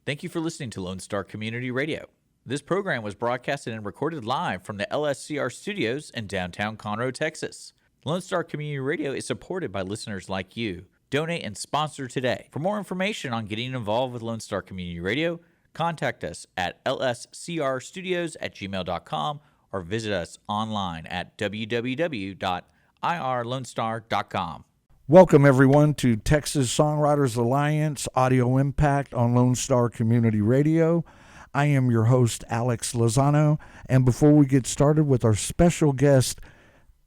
Thank you for listening to Lone Star Community Radio. This program was broadcasted and recorded live from the LSCR studios in downtown Conroe, Texas. Lone Star Community Radio is supported by listeners like you. Donate and sponsor today. For more information on getting involved with Lone Star Community Radio, contact us at lscrstudios@gmail.com or visit us online at www.irlonestar.com. Welcome, everyone, to Texas Songwriters Alliance Audio Impact on Lone Star Community Radio. I am your host, Alex Lozano, and before we get started with our special guest,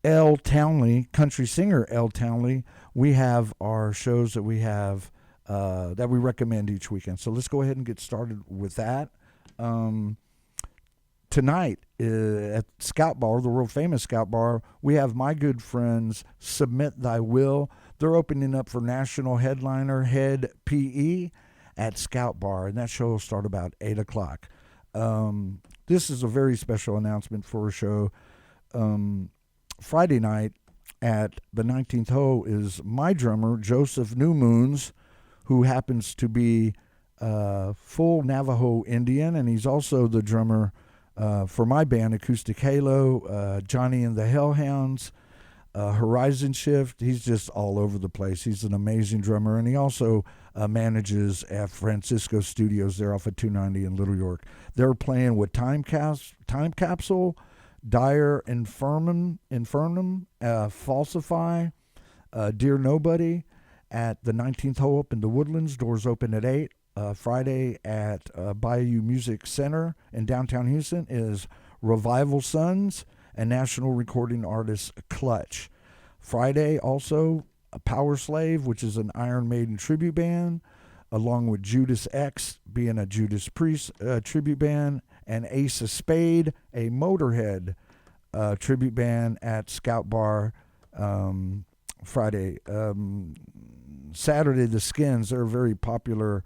Elle Townley, country singer Elle Townley, we have our shows that we have that we recommend each weekend. So let's go ahead and get started with that. Tonight at Scout Bar, the world famous Scout Bar, we have my good friends Submit Thy Will. They're opening up for national headliner Head PE at Scout Bar, and that show will start about 8 o'clock. This is a very special announcement for a show. Friday night at the 19th Hole is my drummer, Joseph Newmoons, who happens to be full Navajo Indian, and he's also the drummer for my band, Acoustic Halo, Johnny and the Hellhounds, Horizon Shift. He's just all over the place. He's an amazing drummer, and he also manages at Francisco Studios there off of 290 in Little York. They're playing with Time Capsule, Dire Infernum, Falsify, Dear Nobody at the 19th Hole up in the Woodlands. Doors open at 8. Friday at Bayou Music Center in downtown Houston is Revival Sons and national recording artist Clutch. Friday also Power Slave, which is an Iron Maiden tribute band, along with Judas X being a Judas Priest tribute band, and Ace of Spade, a Motorhead tribute band at Scout Bar Friday. Saturday, the Skins, they're a very popular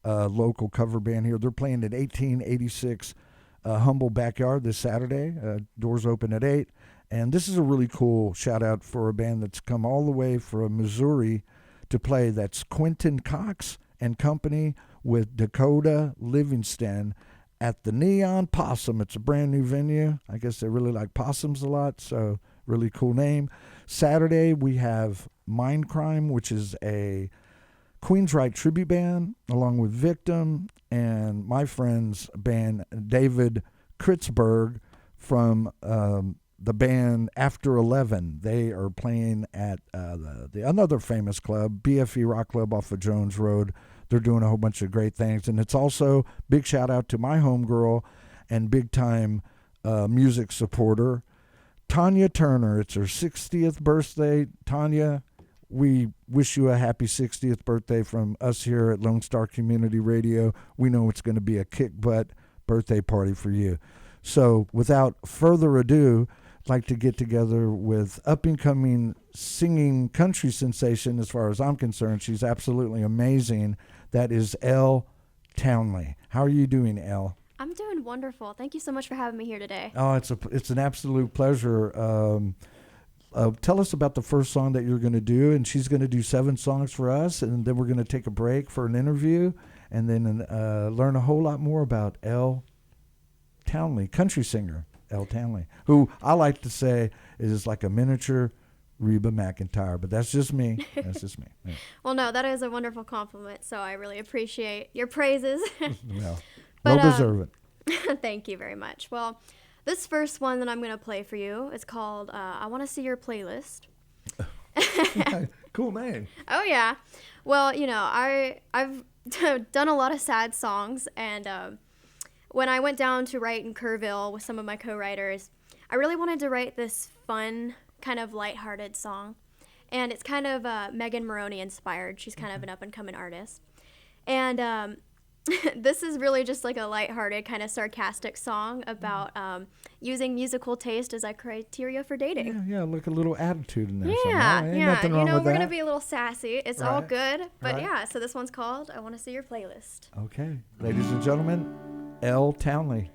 local cover band here. They're playing at 1886 Humble Backyard this Saturday. Doors open at 8. And this is a really cool shout out for a band that's come all the way from Missouri to play. That's Quentin Cox and Company with Dakota Livingston at the Neon Possum. It's a brand new venue. I guess they really like possums a lot, so really cool name. Saturday we have Mind Crime, which is a Queensryche tribute band, along with Victim and my friend's band, David Kritzberg, from the band After 11. They are playing at another famous club, BFE Rock Club off of Jones Road. They're doing a whole bunch of great things. And it's also big shout out to my homegirl and big time music supporter, Tanya Turner. It's her 60th birthday. Tanya, we wish you a happy 60th birthday from us here at Lone Star Community Radio. We know it's going to be a kick-butt birthday party for you. So without further ado, I'd like to get together with up-and-coming singing country sensation, as far as I'm concerned. She's absolutely amazing. That is Elle Townley. How are you doing, Elle? I'm doing wonderful. Thank you so much for having me here today. Oh, it's an absolute pleasure. Tell us about the first song that you're going to do, and she's going to do 7 songs for us, and then we're going to take a break for an interview, and then learn a whole lot more about Elle Townley, country singer Elle Townley, who I like to say is like a miniature Reba McEntire, but that's just me. That's just me. Yeah. Well, no, that is a wonderful compliment, so I really appreciate your praises. Well deserved. Thank you very much. Well, this first one that I'm going to play for you is called I Want to See Your Playlist. Cool name. Oh, yeah. Well, you know, I've done a lot of sad songs, and when I went down to write in Kerrville with some of my co-writers, I really wanted to write this fun, kind of lighthearted song. And it's kind of Megan Moroney inspired. She's kind of an up-and-coming artist. And this is really just like a lighthearted, kind of sarcastic song about using musical taste as a criteria for dating. Yeah, look, a little attitude in there. Yeah, Ain't nothing wrong with we're that. going to be a little sassy. It's all good. But right. yeah, so this one's called I Want to See Your Playlist. Okay. Ladies and gentlemen, Elle Townley.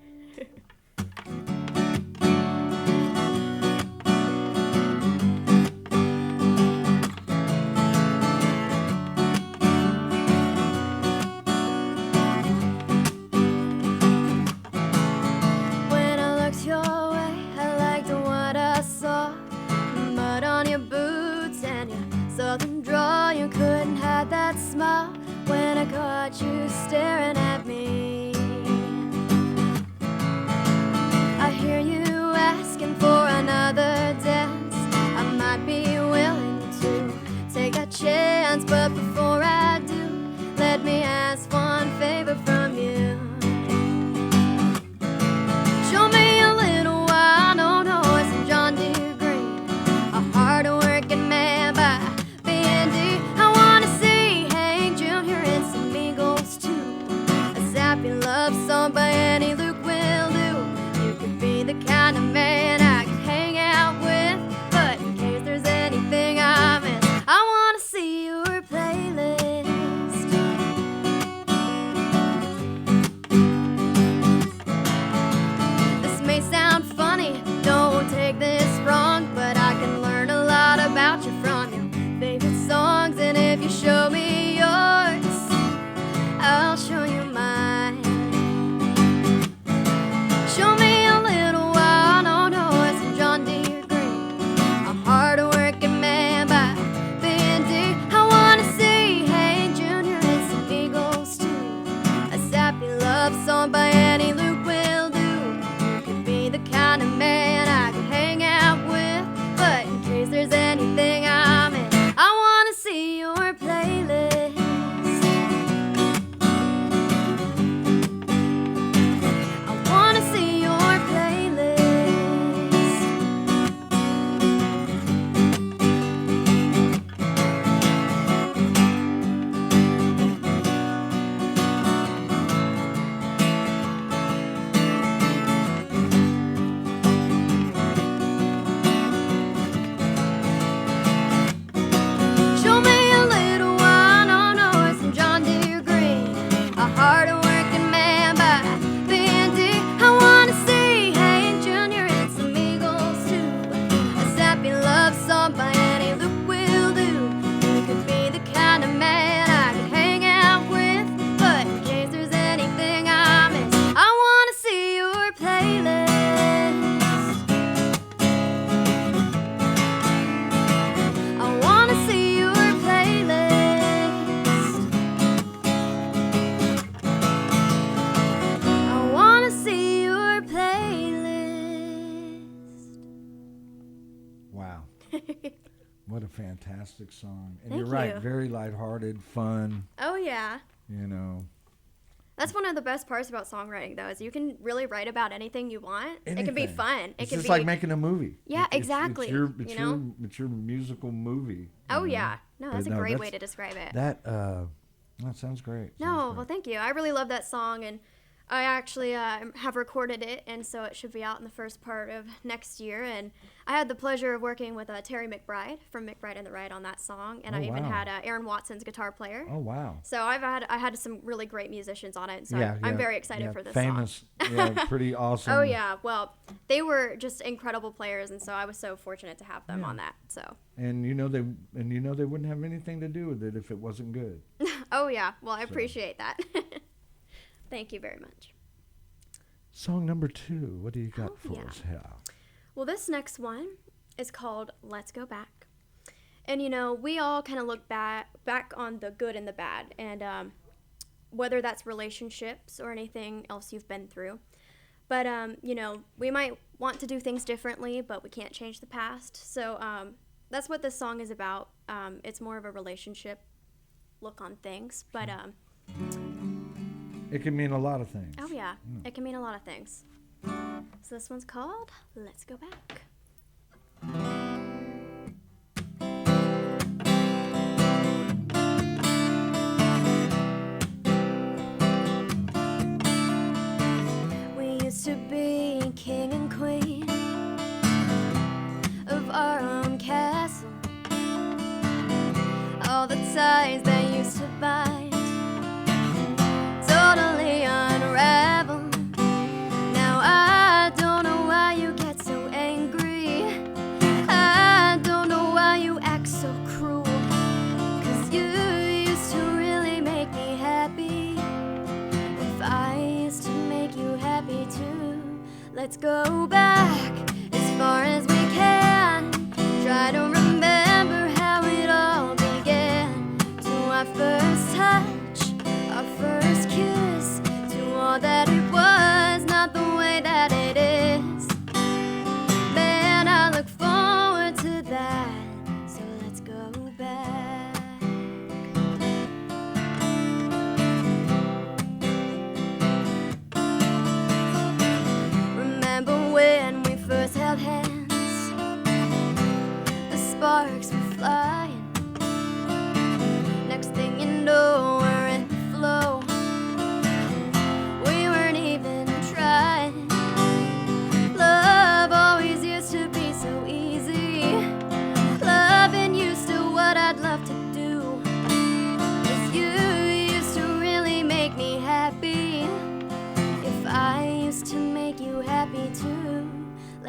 sappy love song by any Luke will do. You could be the kind of man I can hang out with, but in case there's anything I miss, I wanna see your playlist. This may sound funny, don't take this wrong, but I can learn a lot about you from your favorite songs, and if you show me yours, I'll show you mine. Show me a little wild on horse and John Deere green, a hard-working man by B&D. I wanna see Hey Junior and some Eagles too. A sappy love song by any Luke will do. You could be the kind of man I could hang out with, but in case there's anything I'm in, I wanna see your playlist. I wanna see your playlist. Show me a little wine on horse and John Deere green, a hard-working man by B&D. I wanna see Hey Junior and some Eagles too. A sappy love song by any Luke will do. You could be the kind of man I could hang out with, but in case there's anything I miss, I wanna see your playlist. I wanna see your playlist. I wanna see your playlist. Wow. What a fantastic song. And Thank you're right, you. very lighthearted, fun, Oh yeah. you know. That's one of the best parts about songwriting, though, is you can really write about anything you want. It can be Anything. fun. It It's can just be like making a movie. Yeah, It's exactly, your, you know? it's your musical movie. Oh you know? yeah. No, that's But a no, great way that's- to describe it. That sounds great. No, Sounds well, great. thank you. I really love that song, and I actually have recorded it, and so it should be out in the first part of next year. And I had the pleasure of working with Terry McBride from McBride and the Right on that song, and Oh, I even wow. had Aaron Watson's guitar player. Oh, wow. So I had some really great musicians on it, and so Yeah, I'm yeah, very excited yeah, for this famous, song. yeah, pretty awesome. Oh yeah, well, they were just incredible players, and so I was so fortunate to have them Yeah. on that. So, And you know they wouldn't have anything to do with it if it wasn't good. oh yeah, well, I appreciate that. Thank you very much. Song number 2. What do you got Oh, for yeah. us here? Well, this next one is called Let's Go Back. And you know, we all kind of look back on the good and the bad, and whether that's relationships or anything else you've been through. But you know, we might want to do things differently, but we can't change the past. So that's what this song is about. It's more of a relationship look on things, but It can mean a lot of things. oh yeah, it can mean a lot of things. So this one's called Let's Go Back. We used to be king and queen of our own castle. All the ties that used to bind totally unraveled. Now I don't know why you get so angry. I don't know why you act so cruel. 'Cause you used to really make me happy. If I used to make you happy too, let's go back as far as we can. Try to remember how it all began. To our first touch, our first kiss, to all that it was, not the way that it is. Man, I look forward to that. So let's go back. Remember when we first held hands?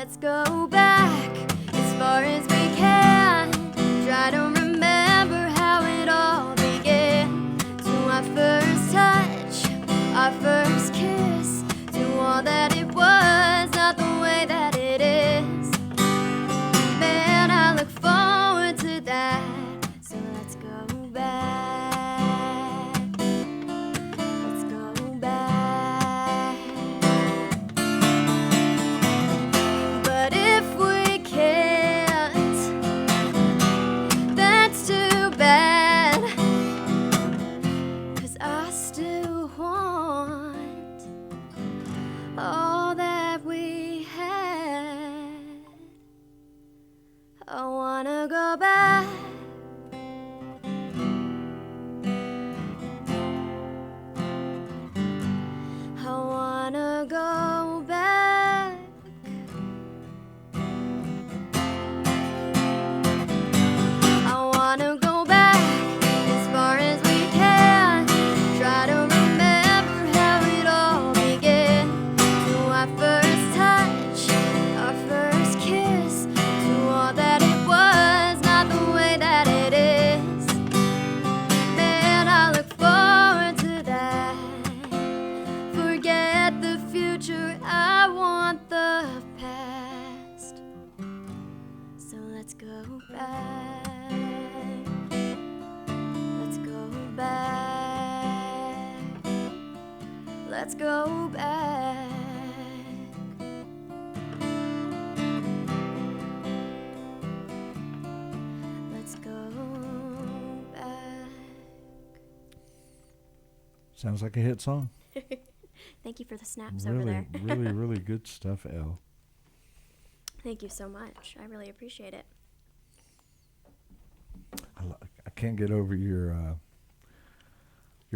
let's go back as far as we can. Try to remember how it all began. To our first touch, our first kiss, to all that it was, not the way that it is. Man, I look forward to that. So let's go back. Let's go back. But if we can't, that's too bad. 'Cause I still want all that we had. I wanna go back. I wanna go back. I wanna go back as far as we can. Try to remember how it all began. To our first touch, our first kiss, to all that it was, not the way that it is. Man, I look forward to that. Forget the future, I want the past. So let's go back. Let's go back. Let's go back. Let's go back. Sounds like a hit song. Thank you for the snaps over Really, there. really, really good stuff, Elle. Thank you so much. I really appreciate it. I can't get over your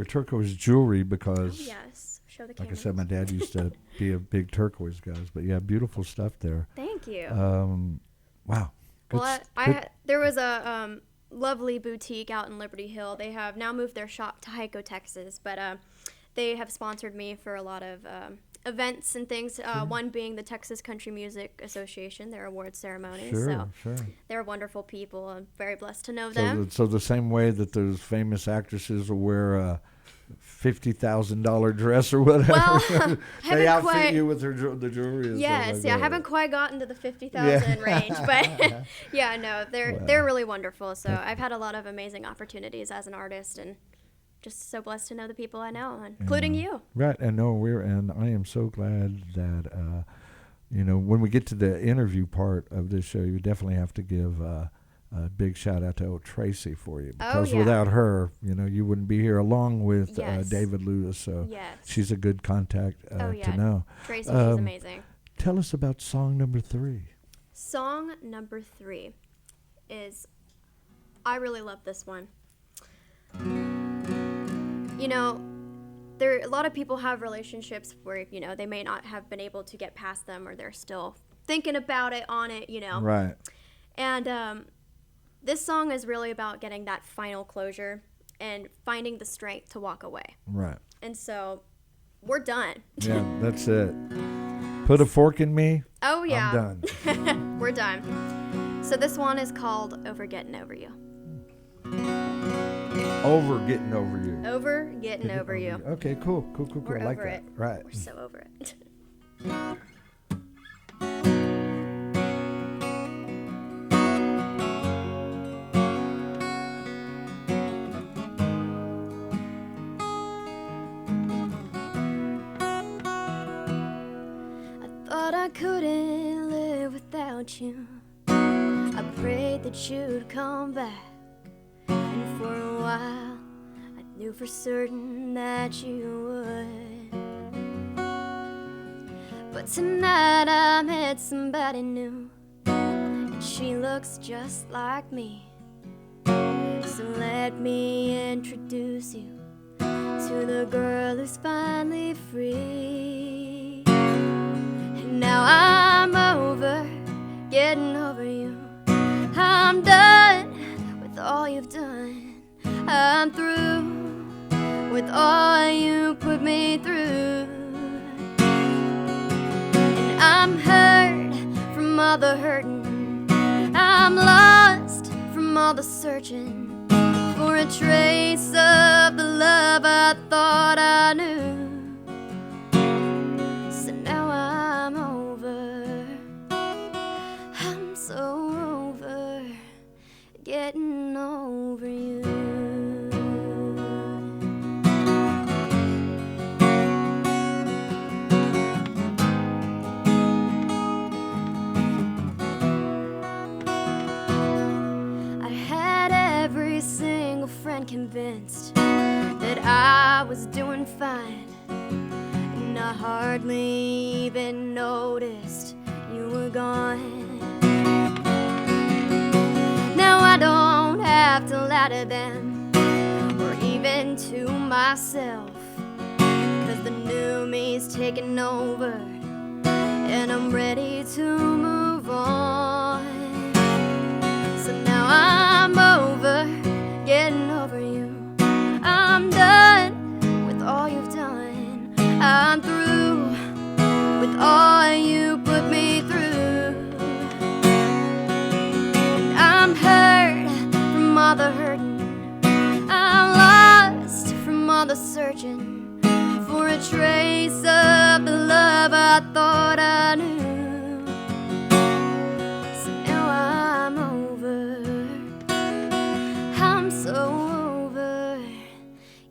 turquoise jewelry Oh, because, yes. Show the like camera. I said, my dad used to be a big turquoise guy. But yeah, beautiful stuff there. Thank you. Wow. Good Well, s- good- there was a lovely boutique out in Liberty Hill. They have now moved their shop to Hyco, Texas, but they have sponsored me for a lot of events and things. One being the Texas Country Music Association, their award ceremonies. Sure, So sure. they're wonderful people. I'm very blessed to know them. So the same way that those famous actresses will wear a $50,000 dress or whatever, Well, they haven't outfit quite- you with the jewelry. And Yes, stuff like yeah, I that. haven't quite gotten to the 50,000 range, but yeah, no, they're really wonderful. So I've had a lot of amazing opportunities as an artist, and just so blessed to know the people I know, including you. Right, and I am so glad that when we get to the interview part of this show, you definitely have to give a big shout out to old Tracy for you, because yeah. without her, you wouldn't be here, along with Yes. David Lewis. So Yes. she's a good contact to know. Tracy, she's amazing. Tell us about song number 3. Song number 3 is, I really love this one. A lot of people have relationships where, they may not have been able to get past them, or they're still thinking about it, on it, Right. And this song is really about getting that final closure and finding the strength to walk away. Right. And so we're done. Yeah, that's it. Put a fork in me. Oh, yeah. I'm done. We're done. So this one is called Over Getting Over You. Over getting over you. Over Getting Over You. Okay, cool. We're I like over that. it. Right. We're so over it. I thought I couldn't live without you. I prayed that you'd come back. And for a while, I knew for certain that you would. But tonight I met somebody new, and she looks just like me. So let me introduce you to the girl who's finally free. And now I'm over getting over you. I'm done with all you've done. I'm through with all you put me through. And I'm hurt from all the hurting. I'm lost from all the searching for a trace of the love I thought I knew. So now I'm over. I'm so over getting over you. Convinced that I was doing fine, and I hardly even noticed you were gone. Now I don't have to lie to them or even to myself, 'cause the new me's taking over and I'm ready to move on. So now I'm over getting over you. I'm done with all you've done. I'm through with all you put me through. And I'm hurt from all the hurting. I'm lost from all the searching for a trace of the love I thought I knew. So now I'm over. I'm so over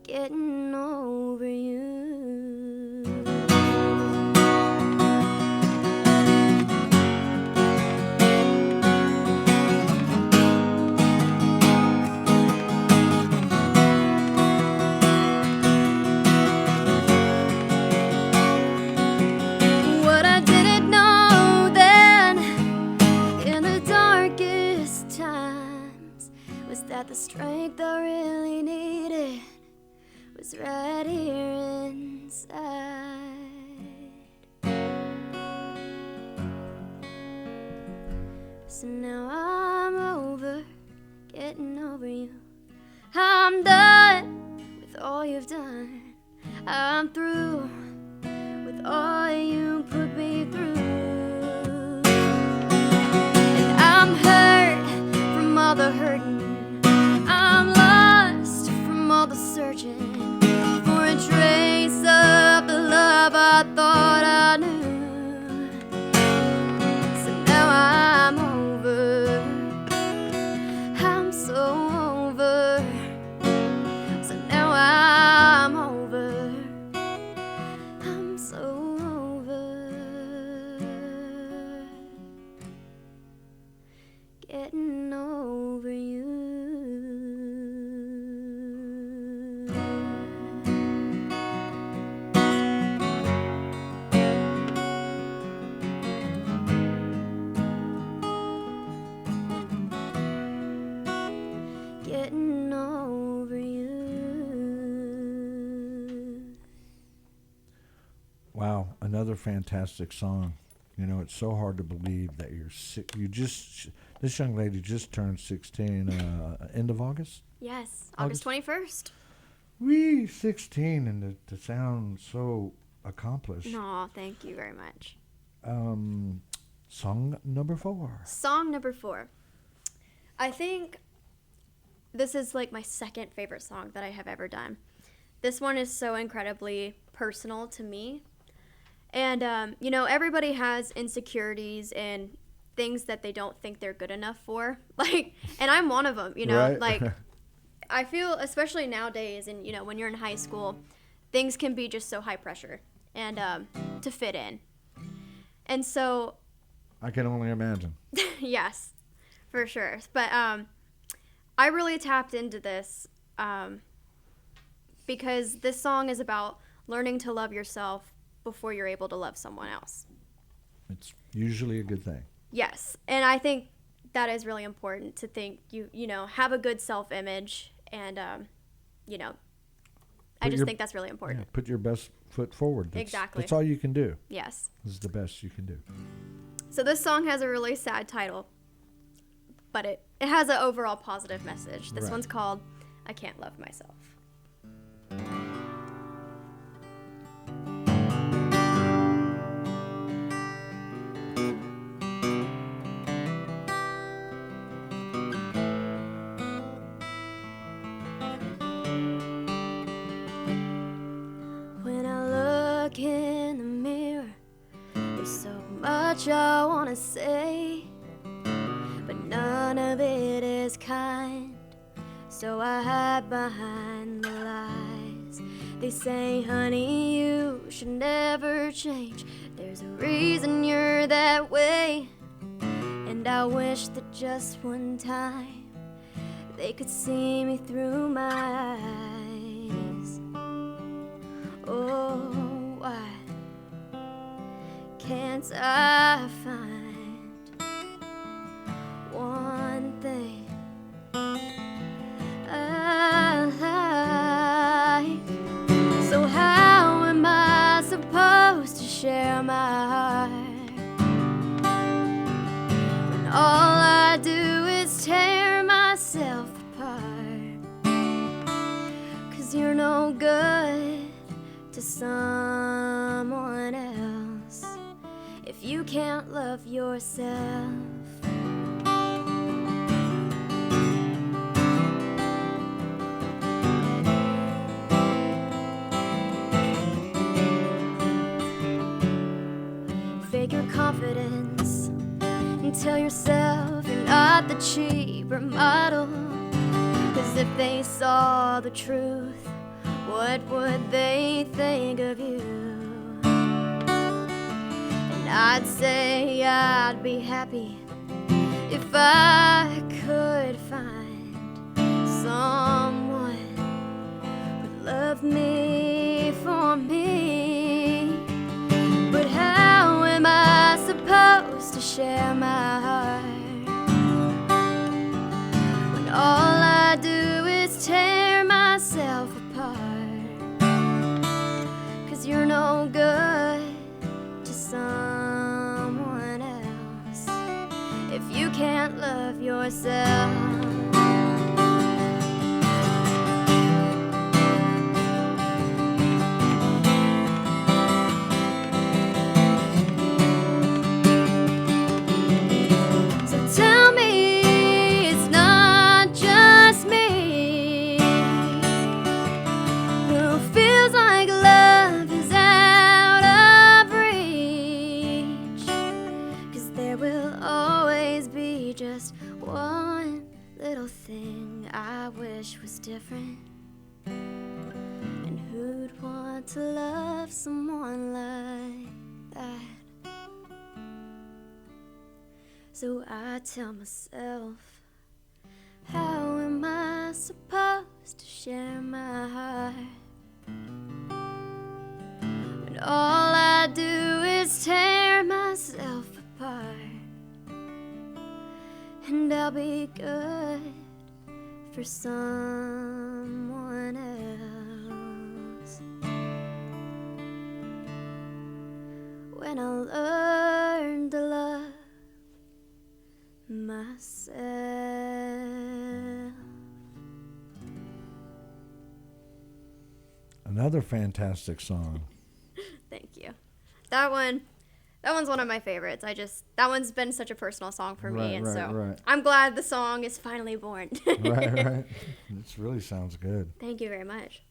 getting over you. What I didn't know then in the darkest times was that the strength I really needed was right here inside. So now I'm over getting over you. I'm done with all you've done. I'm through with all you put me through. And I'm hurt from all the hurting. I'm lost from all the searching for a trace of the love I thought I knew. So now I'm over. I'm so over. So now I'm over. I'm so over getting over you. Getting over you. Wow, another fantastic song. You know, it's so hard to believe that you're sick. This young lady just turned 16 end of August. Yes, August 21st. Wee, 16, and to sound so accomplished. No, thank you very much. Song number 4. Song number 4. I think this is like my second favorite song that I have ever done. This one is so incredibly personal to me. And, you know, everybody has insecurities and things that they don't think they're good enough for. Like, and I'm one of them, you know, Right. like I feel, especially nowadays, and, you know, when you're in high school, things can be just so high pressure and to fit in. And so, I can only imagine. yes, for sure. But I really tapped into this because this song is about learning to love yourself before you're able to love someone else. It's usually a good thing. Yes, and I think that is really important to think you know, have a good self-image, and you know, I just think that's really important. Yeah, put your best foot forward. Exactly. That's all you can do. Yes. This is the best you can do. So this song has a really sad title, but it has an overall positive message. This Right. one's called I Can't Love Myself. much I wanna say, but none of it is kind. So I hide behind the lies. They say, honey, you should never change. There's a reason you're that way. And I wish that just one time they could see me through my eyes. Oh, why can't I find one thing I like? So how am I supposed to share my heart when all I do is tear myself apart? 'Cause you're no good to someone else if you can't love yourself. Fake your confidence and tell yourself you're not the cheaper model. 'Cause if they saw the truth, what would they think of you? And I'd say I'd be happy if I could find someone who'd love me for me. But how am I supposed to share my heart when all I do is tear myself apart? 'Cause you're no good to someone else if you can't love yourself. Tell me it's not just me who feels like love is out of reach. 'Cause there will always be just one little thing I wish was different. And who'd want to love someone like that? So I tell myself, how am I supposed to share my heart when all I do is tear myself apart? And I'll be good for someone else when I learn to love myself. Another fantastic song. Thank you. That one's one of my favorites. That one's been such a personal song for me, and so I'm glad the song is finally born. Right. This really sounds good. Thank you very much.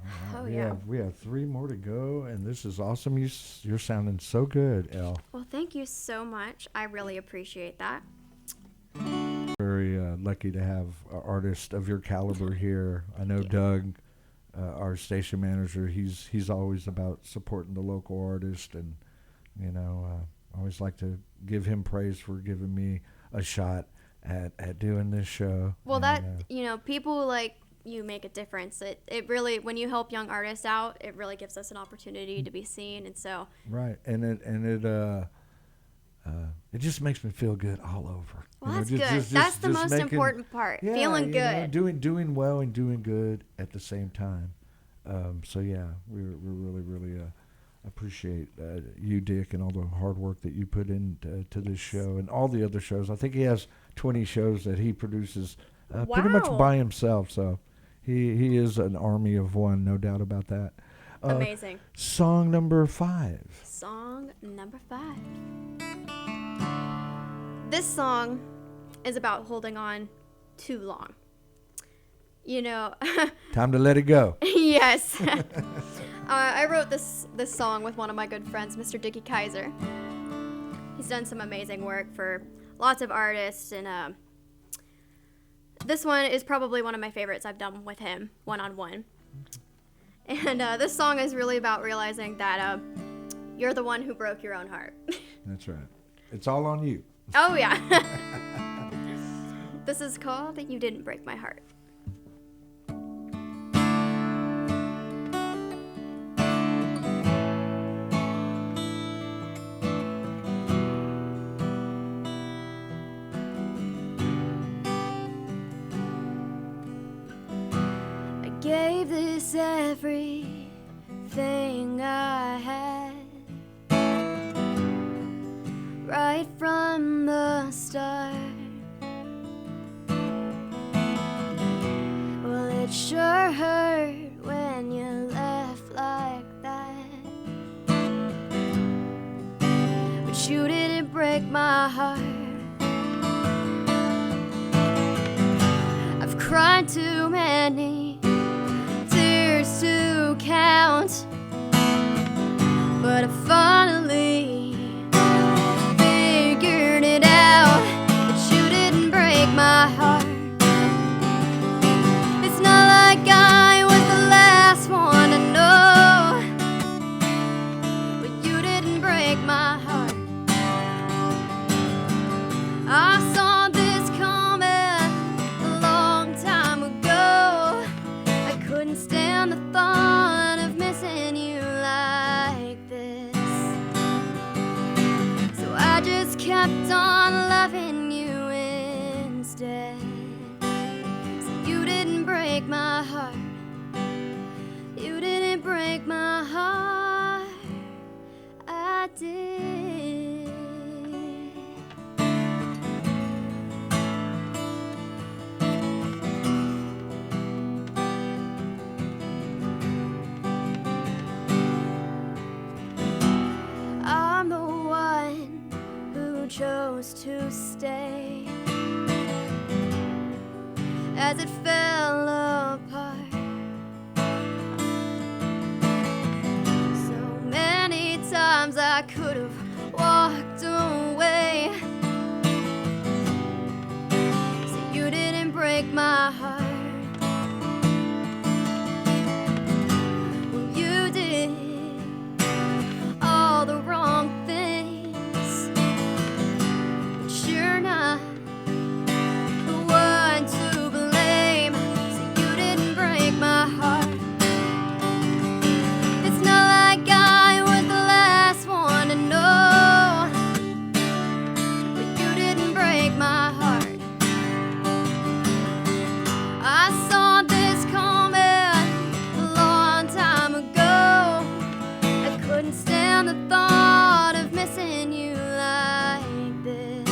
Right, Oh, yeah. We have 3 more to go, and this is awesome. You're sounding so good, Elle. Well, thank you so much. I really appreciate that. Very lucky to have an artist of your caliber here. I know Doug, our station manager, he's always about supporting the local artist, and I always like to give him praise for giving me a shot at doing this show. Well, people like you make a difference. It really, when you help young artists out, it really gives us an opportunity to be seen, and so right, and it just makes me feel good all over. Well, that's good. That's the most important part. Yeah, feeling good, doing well and doing good at the same time. So yeah, we really appreciate you, Dick, and all the hard work that you put into to this show and all the other shows. I think he has 20 shows that he produces pretty much by himself. So he is an army of one, no doubt about that. Amazing. Song number 5. Song number 5. This song is about holding on too long. Time to let it go. Yes. I wrote this song with one of my good friends, Mr. Dickie Kaiser. He's done some amazing work for lots of artists, and this one is probably one of my favorites I've done with him, one-on-one. And this song is really about realizing that you're the one who broke your own heart. That's right. It's all on you. Oh, yeah. This is called You Didn't Break My Heart. I gave this everything I had. Right from the start. Well, it sure hurt when you left like that. But you didn't break my heart. I've cried too many tears to count, but I finally figured it out, that you didn't break my heart. It's not like I was the last one to know, but you didn't break my heart. I saw this coming a long time ago. I couldn't stand the thought of missing you like this. I just kept on loving you instead. So you didn't break my heart. You didn't break my heart. I did. I'm the one who chose to stay as it fell apart. So many times I could have walked away. So you didn't break my heart. Well, you did all the wrong things, but you're not the one to blame. So you didn't break my heart. It's not like I was the last one to know, but you didn't break my heart. I saw this coming a long time ago. I couldn't stand the thought of missing you like this.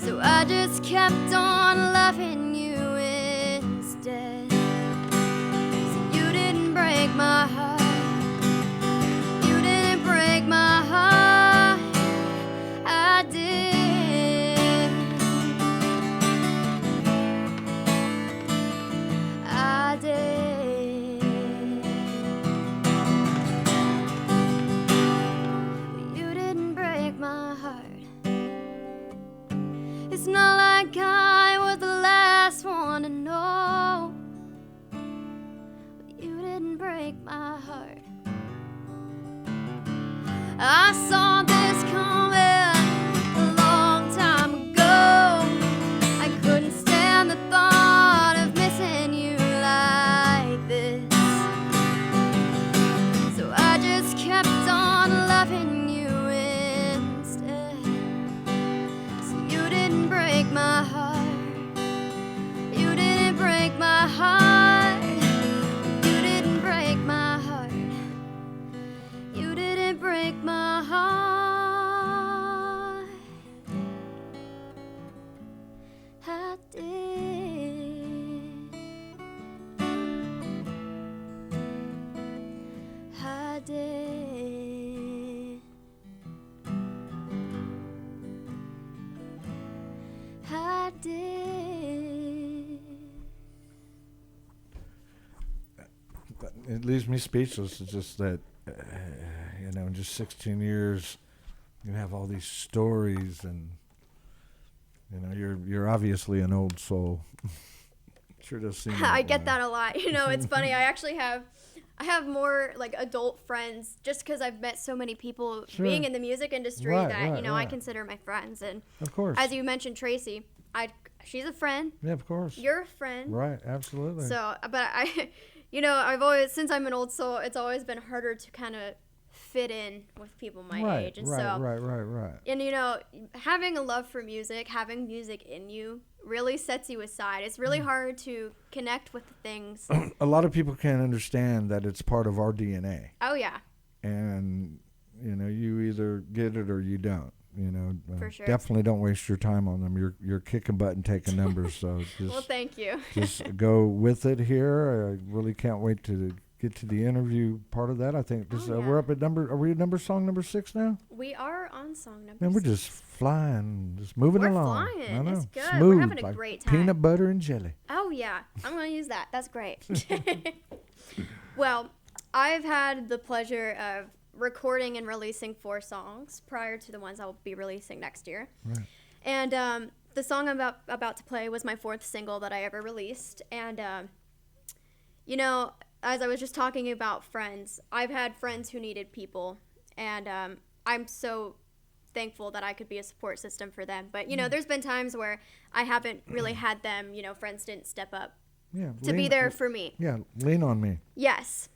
So I just kept on loving you instead. So you didn't break my heart. You didn't break my heart. I did. I did. You didn't break my heart. It's not like I was the last one to know, but you didn't break my heart. I saw this coming a long time ago. I couldn't stand the thought of missing you like this. So I just kept on loving you instead. So you didn't break my heart. You didn't break my heart. You didn't break my heart. You didn't break my heart. I did. I did. I did. it leaves me speechless. It's just that, in just 16 years, you have all these stories, and you're obviously an old soul. Sure does seem. I get that a lot. It's funny. I actually have more like adult friends just because I've met so many people being in the music industry that I consider my friends. And of course, as you mentioned, Tracy, she's a friend. Yeah, of course. You're a friend. Right, absolutely. So, but I've always, since I'm an old soul, it's always been harder to kind of fit in with people my age. And right. And having a love for music, having music in you really sets you aside. It's really hard to connect with the things. A lot of people can't understand that it's part of our DNA. Oh yeah. And you either get it or you don't. For sure. Definitely don't waste your time on them. You're kicking butt and taking numbers. So just, well, thank you. Just go with it here. I really can't wait to get to the interview part of that. I think we're up at are we at song number 6 now? We are on song number 6. And we're just flying, just moving along. We're flying. It's good. Smooth, we're having a great time. Peanut butter and jelly. Oh yeah, I'm gonna use that. That's great. Well, I've had the pleasure of recording and releasing 4 songs prior to the ones I'll be releasing next year. Right. And the song I'm about to play was my 4th single that I ever released. And as I was just talking about friends, I've had friends who needed people, and I'm so thankful that I could be a support system for them. But there's been times where I haven't really had them. Friends didn't step up to be there for me. Yeah, lean on me. Yes.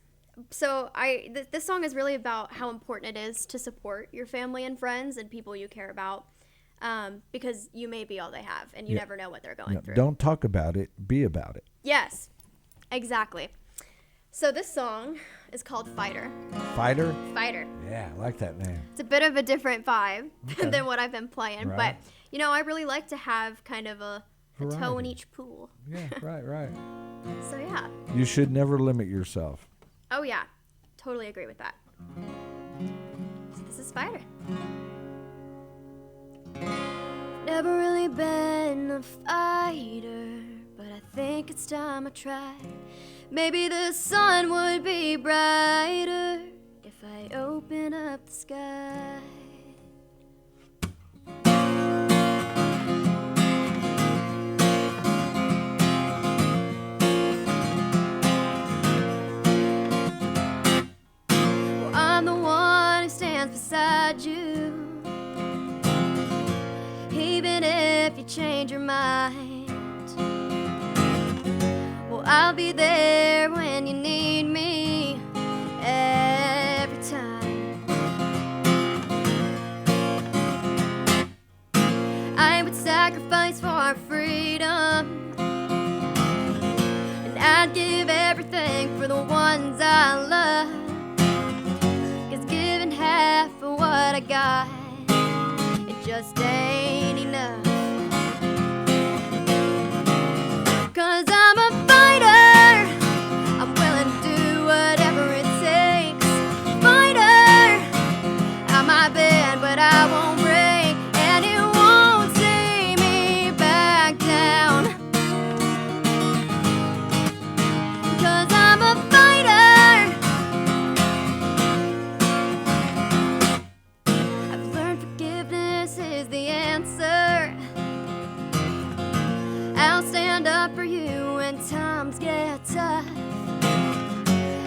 So this song is really about how important it is to support your family and friends and people you care about, because you may be all they have, and you never know what they're going through. Don't talk about it, be about it. Yes, exactly. So this song is called Fighter. Fighter? Fighter. Yeah, I like that name. It's a bit of a different vibe than what I've been playing, Right. but I really like to have kind of a toe in each pool. Yeah, right. So yeah. You should never limit yourself. Oh yeah, totally agree with that. So this is Fighter. Never really been a fighter, but I think it's time I tried. Maybe the sun would be brighter if I open up the sky. Well, I'm the one who stands beside you, even if you change your mind. I'll be there when you need me, every time. I would sacrifice for our freedom, and I'd give everything for the ones I love. 'Cause giving half of what I got, it just ain't enough. 'Cause I'm a fighter, I'm willing to do whatever it takes. Fighter, I might bend, but I won't break, and it won't see me back down. 'Cause I'm a fighter. I've learned forgiveness is the answer. I'll stand up for you when times get tough,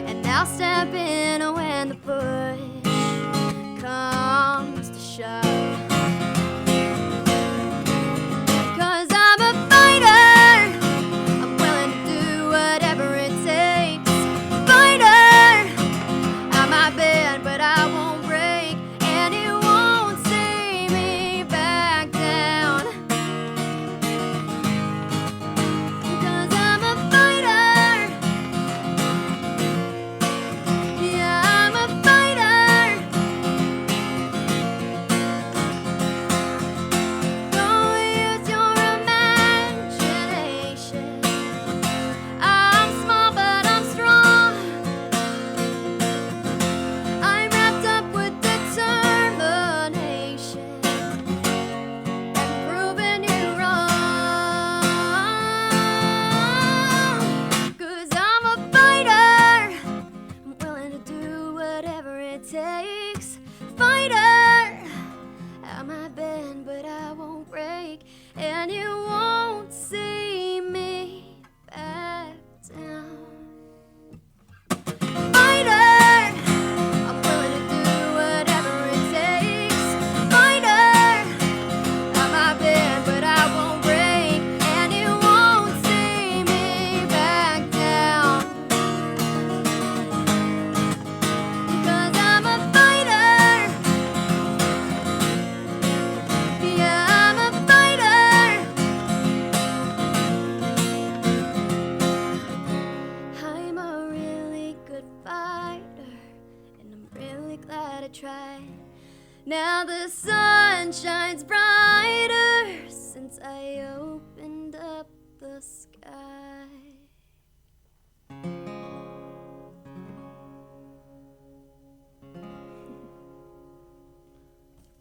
and I'll step in when the push comes to shove. 'Cause I'm a fighter, I'm willing to do whatever it takes. Fighter, I might bend, but I won't break, and it won't see me back down. 'Cause I'm a fighter. Yeah, I'm a fighter. I tried. Now the sun shines brighter since I opened up the sky.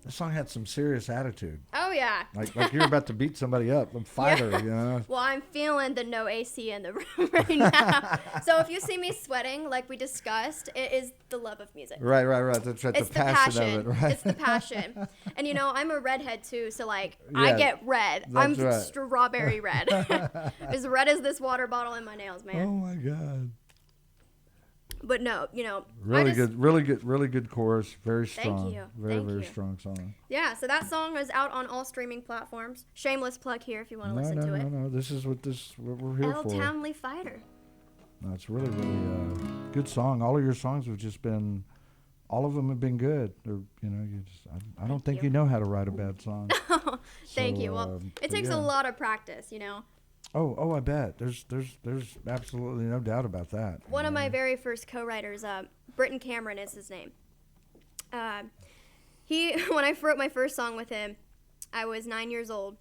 This song had some serious attitude. Oh, yeah. Like you're about to beat somebody up. A fighter, you know. Well, I'm feeling the no AC in the room right now. So if you see me sweating, like we discussed, it is the love of music. Right. That's right. It's the passion of it, right? It's the passion. And, you know, I'm a redhead, too, so, like, Yeah, I get red. I'm right. strawberry red. As red as this water bottle in my nails, man. Oh, my God. But no, you know. Really good chorus. Very strong. Thank you. Very strong song. Yeah, so that song is out on all streaming platforms. Shameless plug here if you want to listen to it. No. This is what we're here Elle for. Townley Fighter. No, it's really good song. All of your songs have just been, all of them have been good. Or you know, I don't think you know how to write a bad song. Thank you. Well, it takes a lot of practice, you know. Oh, I bet. There's absolutely no doubt about that. One of my very first co-writers, Britton Cameron is his name. When I wrote my first song with him, I was 9 years old,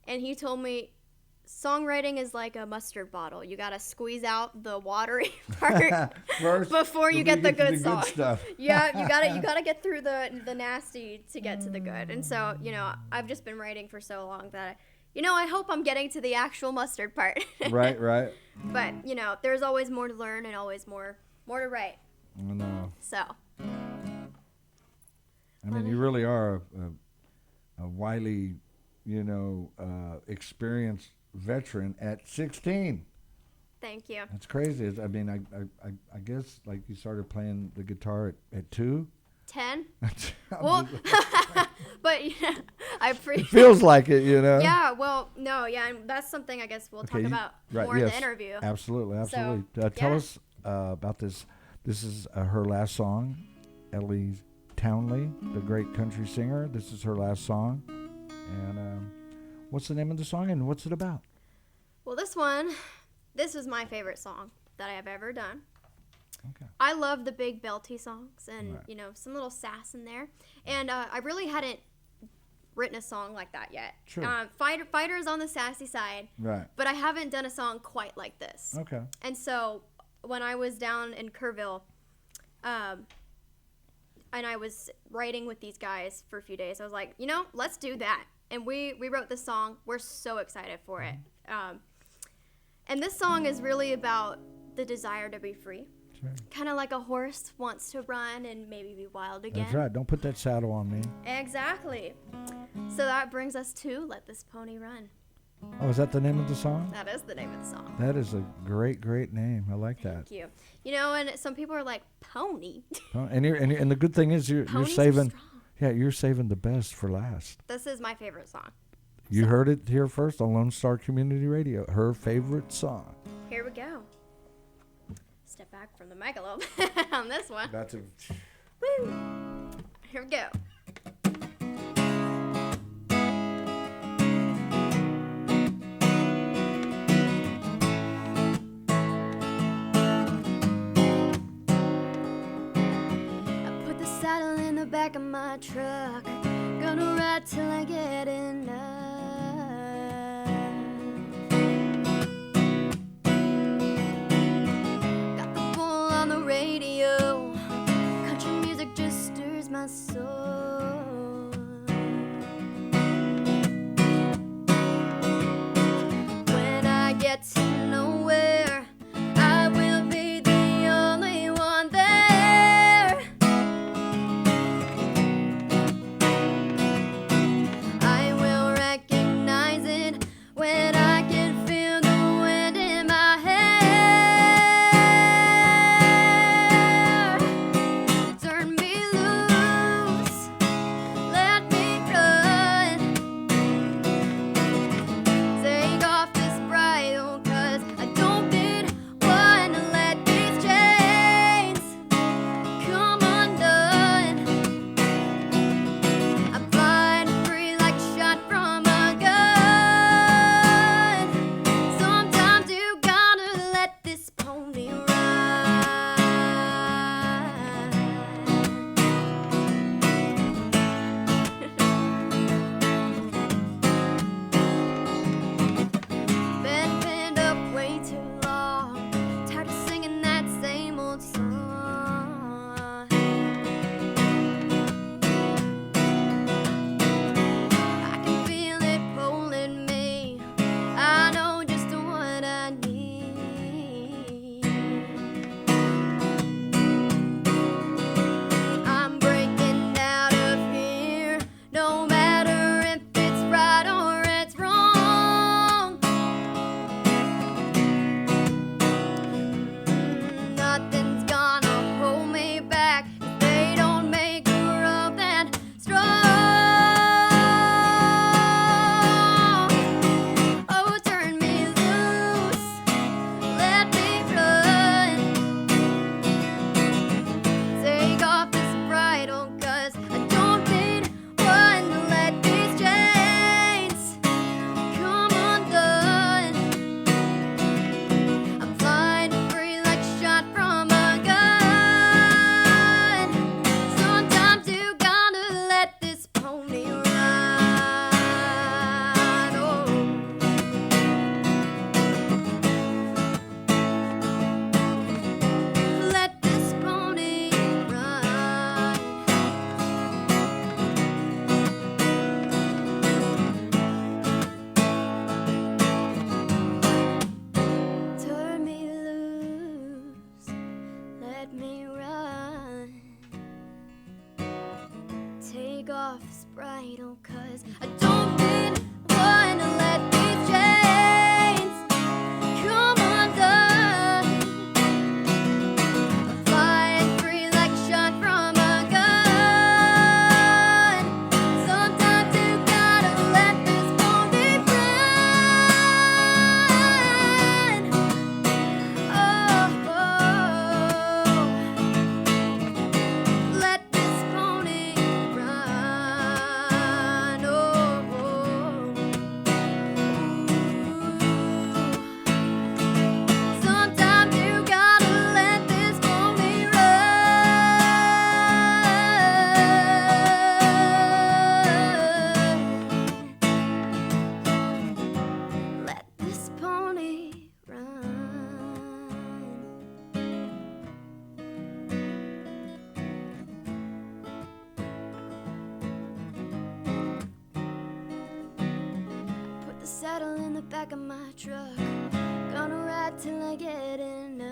and he told me, songwriting is like a mustard bottle. You gotta squeeze out the watery part First, before you get the good song. Good stuff. Yeah, you gotta get through the nasty to get to the good. And so, you know, I've just been writing for so long that I hope I'm getting to the actual mustard part. Right. But, you know, there's always more to learn and always more to write. I know. So. I mean, you really are a wily, you know, experienced veteran at 16. Thank you. That's crazy. I mean, I guess, like, you started playing the guitar at 2? 10? Well, but yeah, I appreciate it. Feels like it, you know? Yeah, well, no, yeah, and that's something I guess we'll talk about more in the interview. Absolutely. So, Tell us about this. This is her last song, Elle Townley, the great country singer. This is her last song. And what's the name of the song and what's it about? Well, this was my favorite song that I have ever done. Okay. I love the big belty songs and, you know, some little sass in there. And I really hadn't written a song like that yet. Sure. Fighter is on the sassy side. Right. But I haven't done a song quite like this. Okay. And so when I was down in Kerrville, and I was writing with these guys for a few days, I was like, you know, let's do that. And we wrote this song. We're so excited for it. And this song is really about the desire to be free. Right. Kind of like a horse wants to run and maybe be wild again. That's right. Don't put that saddle on me. Exactly. So that brings us to Let This Pony Run. Oh, is that the name of the song? That is the name of the song. That is a great name. I like that. Thank you. You know, and some people are like, pony. And the good thing is you're saving. Yeah, you're saving the best for last. This is my favorite song. You heard it here first on Lone Star Community Radio. Her favorite song. Here we go. Step back from the mic a little bit on this one. That's a... Woo! Here we go. I put the saddle in the back of my truck. Gonna ride till I get enough. Radio, country music just stirs my soul. When I get to nowhere, I will be the only one there. I will recognize it when I can feel the wind in my hair. let me run. Take off this bridle, 'cause I don't really wanna let these chains come undone. I'm flying free like a shot from a gun. Sometimes you gotta let this pony run. Oh, let this pony run. Oh, sometimes you gotta let this pony run. Let this pony run. Put the saddle in the back of my truck. Gonna ride till I get enough.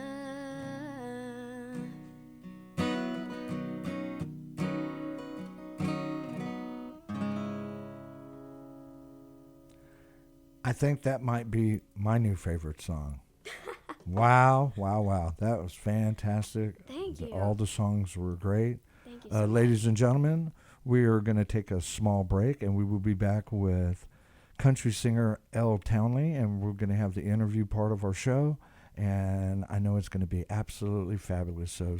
I think that might be my new favorite song. Wow, wow, wow. That was fantastic. Thank you. All the songs were great. Thank you so much. Ladies and gentlemen, we are going to take a small break, and we will be back with country singer Elle Townley, and we're going to have the interview part of our show, and I know it's going to be absolutely fabulous. So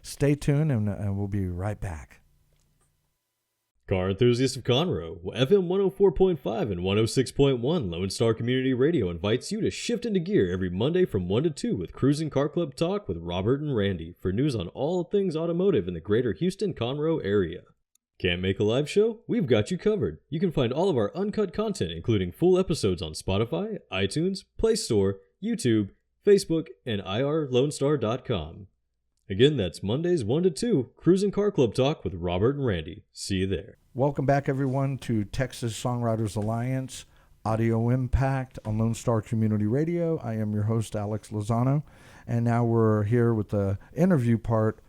stay tuned, and we'll be right back. Car enthusiasts of Conroe, FM 104.5 and 106.1 Lone Star Community Radio invites you to shift into gear every Monday from 1 to 2 with Cruising Car Club Talk with Robert and Randy for news on all things automotive in the greater Houston-Conroe area. Can't make a live show? We've got you covered. You can find all of our uncut content, including full episodes on Spotify, iTunes, Play Store, YouTube, Facebook, and irlonestar.com. Again, that's Mondays 1 to 2, Cruising Car Club Talk with Robert and Randy. See you there. Welcome back, everyone, to Texas Songwriters Alliance Audio Impact on Lone Star Community Radio. I am your host, Alex Lozano, and now we're here with the interview part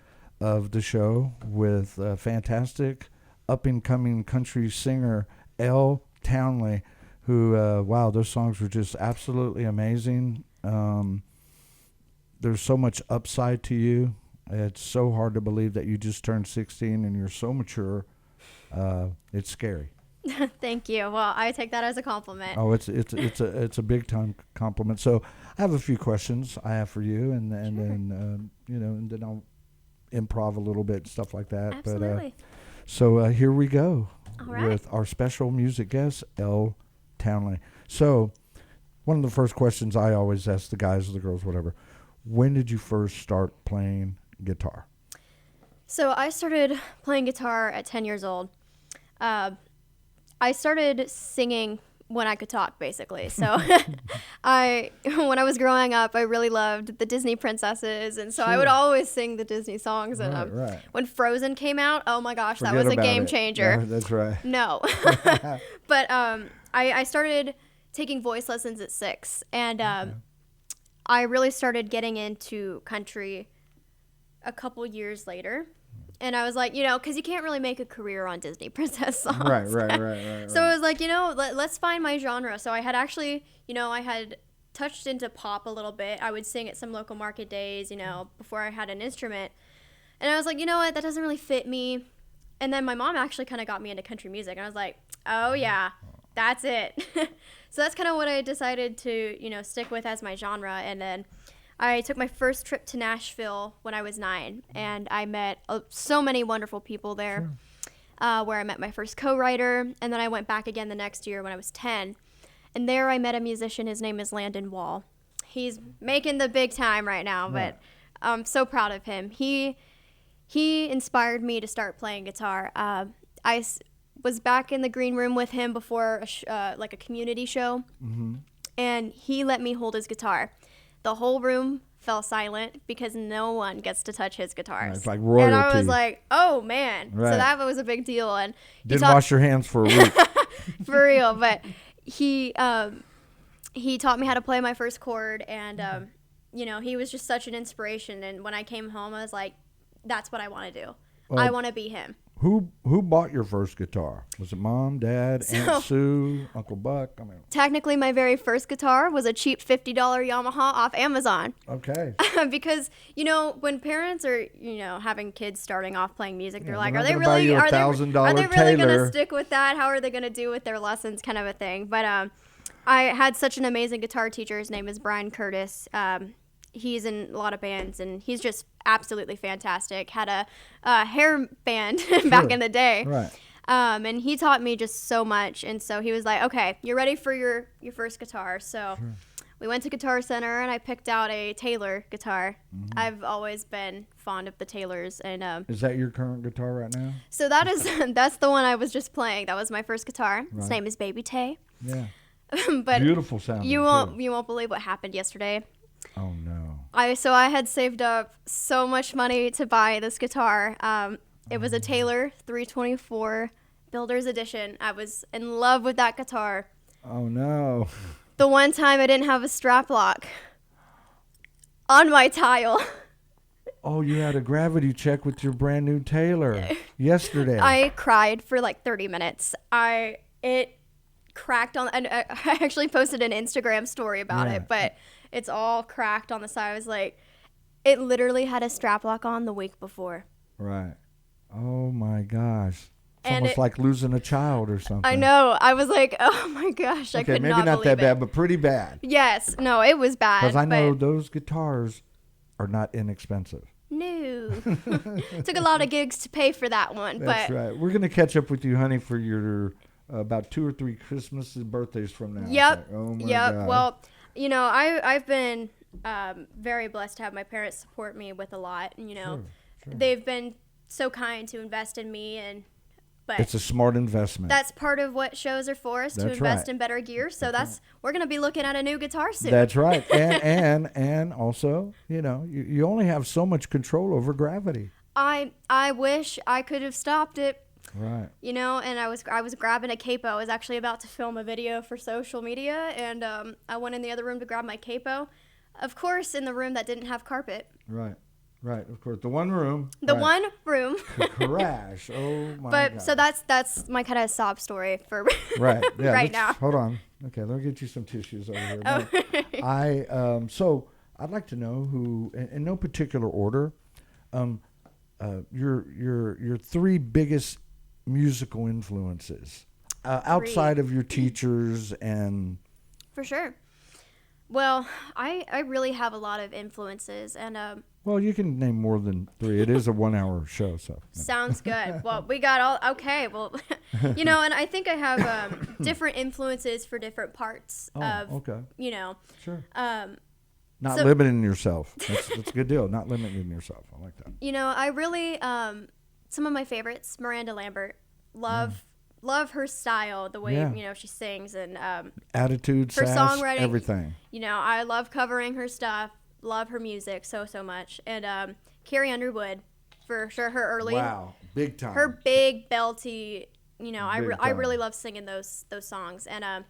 of the show with fantastic up-and-coming country singer Elle Townley, who, wow, those songs were just absolutely amazing. There's so much upside to you. It's so hard to believe that you just turned 16 and you're so mature. It's scary. Thank you. Well, I take that as a compliment. Oh, it's a big time compliment. So I have a few questions I have for you, and then and then I'll improv a little bit, stuff like that. Absolutely. But so here we go All right. with our special music guest, Elle Townley. So one of the first questions I always ask the guys or the girls, whatever, when did you first start playing guitar? So I started playing guitar at 10 years old. I started singing when I could talk, basically. So when I was growing up, I really loved the Disney princesses, and so I would always sing the Disney songs. And Right. when Frozen came out, oh my gosh, that Forget was a about game it. changer. Yeah, that's right. No. But I started taking voice lessons at 6, and I really started getting into country a couple years later. And I was like, because you can't really make a career on Disney princess songs. Right. So I was like, let's find my genre. So I had actually, I had touched into pop a little bit. I would sing at some local market days, before I had an instrument. And I was like, you know what, that doesn't really fit me. And then my mom actually kind of got me into country music. And I was like, oh yeah, that's it. So that's kind of what I decided to, stick with as my genre. And then I took my first trip to Nashville when I was 9, and I met so many wonderful people there, where I met my first co-writer, and then I went back again the next year when I was 10, and there I met a musician. His name is Landon Wall. He's making the big time right now, but I'm so proud of him. He inspired me to start playing guitar. I was back in the green room with him before like a community show, and he let me hold his guitar. The whole room fell silent because no one gets to touch his guitars. It's like royalty. And I was like, oh, man. Right. So that was a big deal. And Didn't wash your hands for a week. For real. But he taught me how to play my first chord. And you know, he was just such an inspiration. And when I came home, I was like, that's what I want to do. Well, I want to be him. Who bought your first guitar? Was it Mom, Dad, Aunt Sue, Uncle Buck? I mean, technically, my very first guitar was a cheap $50 Yamaha off Amazon. Okay. Because, you know, when parents are, you know, having kids starting off playing music, they're like, they're are they not gonna buy really you a are they really going Taylor. to stick with that? How are they going to do with their lessons, kind of a thing. But I had such an amazing guitar teacher. His name is Brian Curtis. He's in a lot of bands, and he's just absolutely fantastic. Had a hair band back in the day. Right. And he taught me just so much. And so he was like, okay, you're ready for your first guitar. So we went to Guitar Center, and I picked out a Taylor guitar. I've always been fond of the Taylors. And Is that your current guitar right now? so that's the one I was just playing. That was my first guitar. His Right. name is Baby Tay. Yeah. But Beautiful sounding, you too. won't believe what happened yesterday. Oh no. I had saved up so much money to buy this guitar. It was a Taylor 324 Builder's Edition. I was in love with that guitar. Oh no. The one time I didn't have a strap lock on my tile. Oh, you had a gravity check with your brand new Taylor yesterday. I cried for like 30 minutes. It cracked on, and I actually posted an Instagram story about Yeah. it, but it's all cracked on the side. I was like, it literally had a strap lock on the week before. Right. Oh my gosh. It's And almost like losing a child or something. I know. I was like, oh my gosh, I Okay, could maybe not not believe that it. bad, but pretty bad. Yes. No, it was bad. Because I know but those guitars are not inexpensive. no. Took a lot of gigs to pay for that one. That's but right. We're going to catch up with you, honey, for your about 2 or 3 Christmases and birthdays from now. Yep. It's like, oh my Yep. God. Well, you know, I've been very blessed to have my parents support me with a lot. You know, Sure. they've been so kind to invest in me, but It's a smart investment. that's part of what shows are for us, to That's invest right. in better gear. So we're gonna be looking at a new guitar soon. That's right. And also, you know, you only have so much control over gravity. I wish I could have stopped it. Right. You know, and I was grabbing a capo. I was actually about to film a video for social media, and I went in the other room to grab my capo. Of course, in the room that didn't have carpet. Right. Right. Of course. The one room. The right. one room. Crash. Oh my But God. so that's my kind of sob story for Right. Yeah, right let's- now. Hold on. Okay, let me get you some tissues over here. Oh. No, so I'd like to know who, in no particular order, your 3 biggest musical influences outside of your teachers and. For sure. Well, I really have a lot of influences, and Well, you can name more than 3. It is a 1-hour show, so. sounds good. Well, we got all okay. Well, you know, and I think I have different influences for different parts of Okay. you know. Sure. So- Not limiting yourself. That's a good deal. Not limiting yourself. I like that. You know, I really some of my favorites. Miranda Lambert, love her style, the way Yeah. you know she sings, and Attitude, her sass, songwriting, everything. You know, I love covering her stuff. Love her music so much. And Carrie Underwood, for sure. Her early, Wow, big time. her big belty. You know, I Big really time. love singing those songs. And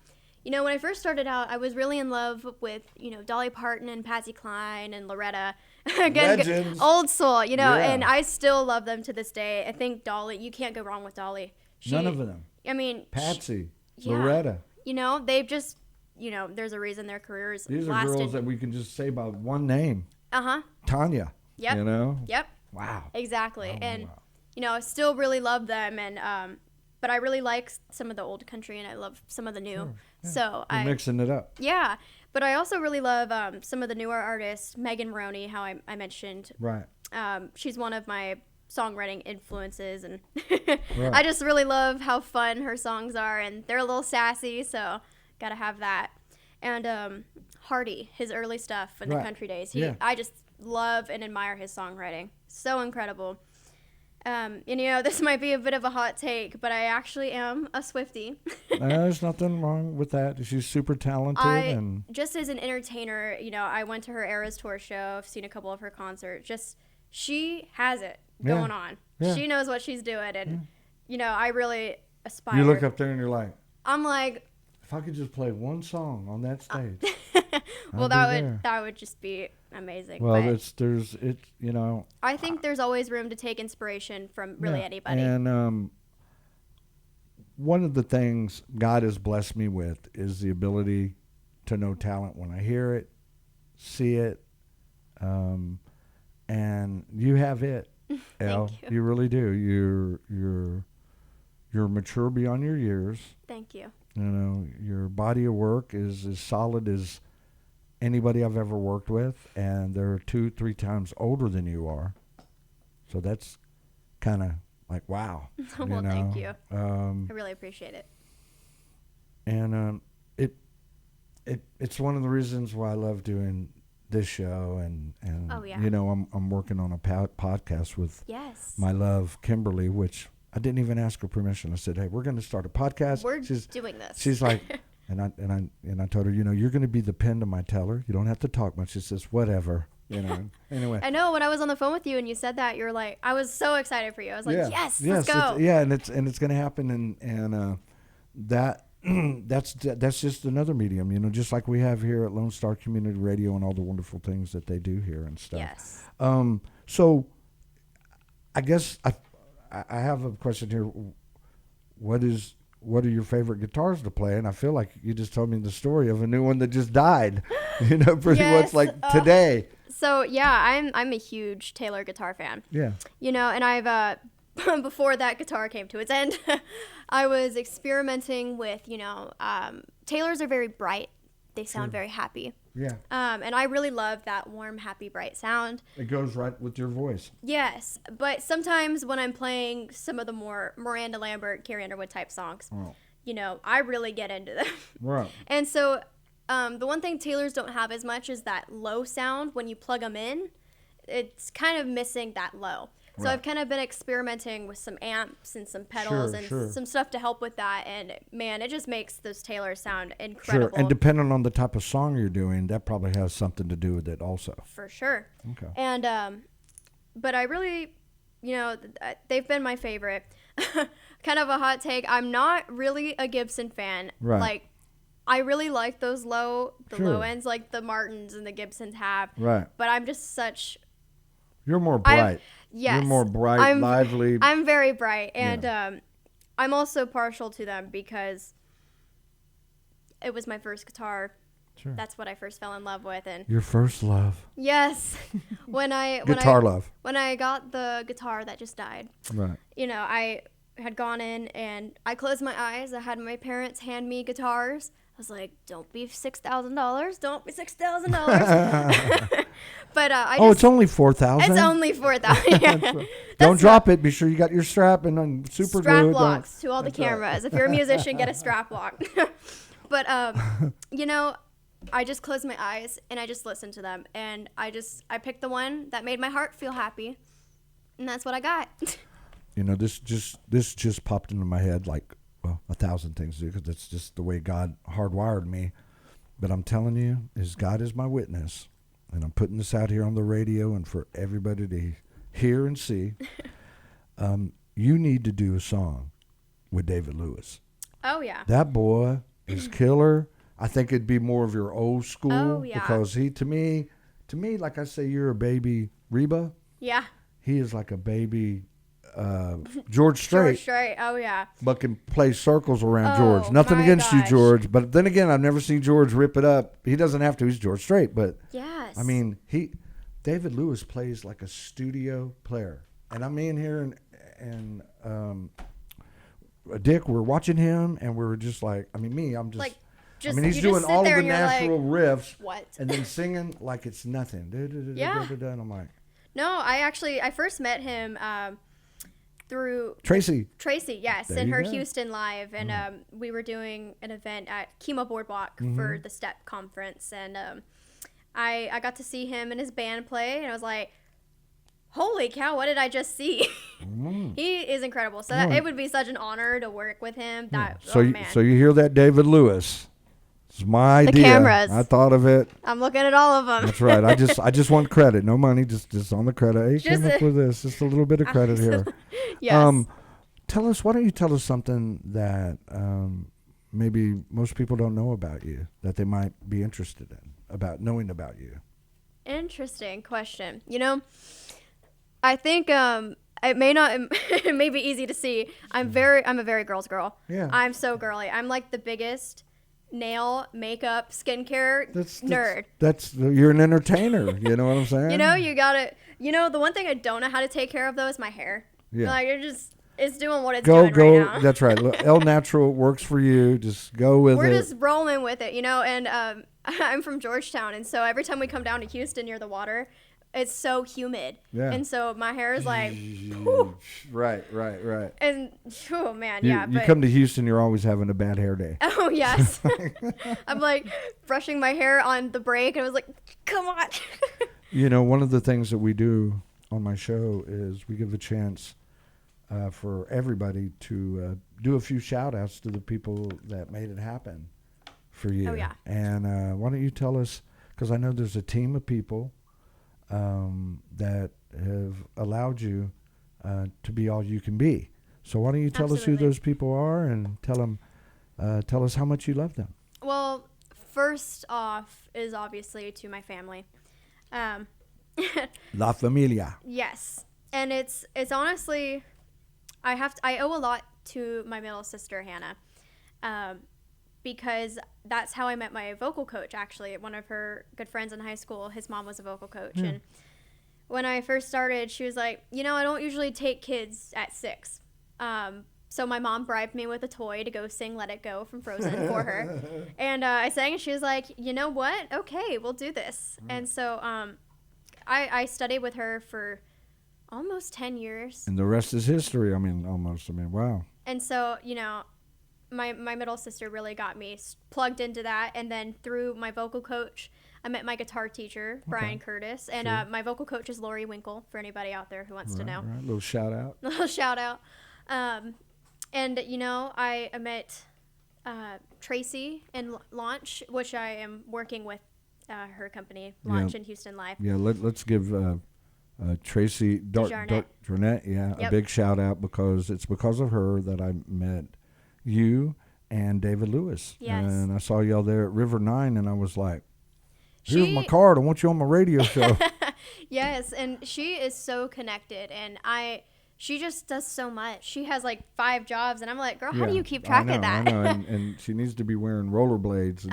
you know, when I first started out, I was really in love with, you know, Dolly Parton and Patsy Cline and Loretta. Again, Legends. old soul, you know, Yeah. and I still love them to this day. I think Dolly, you can't go wrong with Dolly. None of them. I mean, Patsy, yeah. Loretta. you know, they've just, you know, there's a reason their careers These are lasted. girls that we can just say by one name. Uh-huh. Tanya. Yep. You know? Yep. Wow. Exactly. Oh, and, wow. you know, I still really love them. And, but I really like some of the old country, and I love some of the new. Sure. Yeah. So You're mixing it up. yeah. But I also really love some of the newer artists. Megan Roney, how I mentioned. Right. She's one of my songwriting influences, and Right. I just really love how fun her songs are, and they're a little sassy, so gotta have that. And Hardy, his early stuff in the Right. country days, Yeah. I just love and admire his songwriting. So incredible. And you know, this might be a bit of a hot take, but I actually am a Swiftie. There's nothing wrong with that. She's super talented and Just as an entertainer, you know, I went to her Eras Tour show. I've seen a couple of her concerts. Just, she has it Yeah. going on. Yeah. She knows what she's doing. And, you know, I really aspire. you look up there and you're like, I'm like, if I could just play one song on that stage. Well, that would just be amazing. Well, but I think there's always room to take inspiration from really anybody. And one of the things God has blessed me with is the ability to know talent when I hear it, see it, and you have it, Elle. Thank you. You really do. You're mature beyond your years. Thank you. You know, your body of work is as solid as anybody I've ever worked with, and they're 2-3 times older than you are. So that's kind of like, wow. Well, thank you. I really appreciate it. And it's one of the reasons why I love doing this show, and Oh, yeah. I'm working on a podcast with Yes. my love Kimberly, which I didn't even ask her permission. I said, "Hey, we're going to start a podcast." We're doing this. She's like, and I told her, you're going to be the pen to my teller. You don't have to talk much. She says, whatever. Anyway. I know when I was on the phone with you and you said that, you're like, I was so excited for you. I was like, yes, let's go. And it's going to happen, and that's just another medium, just like we have here at Lone Star Community Radio and all the wonderful things that they do here and stuff. Yes. So I guess I have a question here. What are your favorite guitars to play? And I feel like you just told me the story of a new one that just died, pretty much like today. So yeah, I'm a huge Taylor guitar fan. Yeah. And I've before that guitar came to its end, I was experimenting with, Taylors are very bright. They sound very happy. Yeah. And I really love that warm, happy, bright sound. It goes right with your voice. Yes, but sometimes when I'm playing some of the more Miranda Lambert, Carrie Underwood type songs, I really get into them. Right. And so the one thing Taylors don't have as much is that low sound. When you plug them in, it's kind of missing that low. So I've kind of been experimenting with some amps and some pedals some stuff to help with that. And, man, it just makes those Taylors sound incredible. Sure, and depending on the type of song you're doing, that probably has something to do with it also. For sure. Okay. And but I really, they've been my favorite. Kind of a hot take. I'm not really a Gibson fan. Right. Like, I really like those low ends like the Martins and the Gibsons have. Right. But I'm just such... You're more bright. Yes. You're more bright, lively. I'm very bright. And I'm also partial to them because it was my first guitar. Sure. That's what I first fell in love with. And your first love. yes. Guitar love. When I got the guitar that just died. Right. I had gone in and I closed my eyes. I had my parents hand me guitars. I was like, don't be $6,000. Don't be $6,000. But it's only $4,000. It's only $4,000. Don't drop it. Be sure you got your strap and super strap glue. locks to all the cameras. If you're a musician, get a strap lock. But I just closed my eyes and I just listened to them, and I picked the one that made my heart feel happy, and that's what I got. This just popped into my head like 1,000 things, because it's just the way God hardwired me. But I'm telling you, God is my witness, and I'm putting this out here on the radio and for everybody to hear and see. You need to do a song with David Lewis. Oh yeah. That boy is killer. I think it'd be more of your old school. Oh, yeah. Because he, to me, like I say, you're a baby Reba. Yeah. He is like a baby George Strait. George Strait. Oh yeah. But can play circles around Oh, George. Nothing my against you, gosh. George. But then again, I've never seen George rip it up. He doesn't have to. He's George Strait. But Yes. I mean, David Lewis plays like a studio player. And I'm in here and Dick, we're watching him, and we're just like, I'm just. He's you doing just sit all of there the and you're natural like, riffs. what? And then singing like it's nothing. Yeah. And I'm like, No, I first met him through Tracy. yes, There in you her go. Houston Live, and we were doing an event at Kima Boardwalk for the STEP conference, and I got to see him and his band play, and I was like, holy cow, what did I just see? He is incredible. So it would be such an honor to work with him. So man. you hear that, David Lewis? It's my idea. cameras. I thought of it. I'm looking at all of them. That's right. I just want credit. No money. Just on the credit. Hey, came up with this. Just a little bit of credit here. Yes. Why don't you tell us something that maybe most people don't know about you that they might be interested in? about knowing about you? Interesting question. I think it may be easy to see. I'm a very girl's girl. Yeah. I'm so girly. I'm like the biggest nail, makeup, skincare nerd. You're an entertainer. You know what I'm saying? You gotta. The one thing I don't know how to take care of though is my hair. Yeah. Like it's doing what it's doing right now. That's right. Look, Elle Natural works for you. Just go with it. We're just rolling with it, and I'm from Georgetown, and so every time we come down to Houston near the water, it's so humid. Yeah. And so my hair is like, whew. Right. And oh man, You come to Houston, you're always having a bad hair day. Oh yes. I'm like brushing my hair on the break, and I was like, come on. One of the things that we do on my show is we give a chance for everybody to do a few shout outs to the people that made it happen for you. Oh, yeah. And why don't you tell us, because I know there's a team of people that have allowed you to be all you can be. So why don't you tell us who those people are and tell us how much you love them. Well, first off is obviously to my family. La Familia. Yes. And it's honestly, I owe a lot to my middle sister, Hannah, because that's how I met my vocal coach, actually. One of her good friends in high school, his mom was a vocal coach. And when I first started, she was like, I don't usually take kids at 6. So my mom bribed me with a toy to go sing Let It Go from Frozen for her. And I sang, and she was like, you know what? Okay, we'll do this. And so I studied with her for almost 10 years. And the rest is history. Almost. Wow. And so, my middle sister really got me plugged into that. And then through my vocal coach, I met my guitar teacher, Brian Curtis. And my vocal coach is Lori Winkle, for anybody out there who wants to know. Right. Little shout out. Little shout out. And, I met Tracy in Launch, which I am working with her company, Launch in Houston Live. Yeah, let's give Tracy Darnett, a big shout out, because it's because of her that I met you and David Lewis. Yes. And I saw y'all there at River 9, and I was like, here's my card. I want you on my radio show. Yes, and she is so connected, and she just does so much. She has like 5 jobs, and I'm like, girl, how do you keep track of that? I know, and she needs to be wearing rollerblades.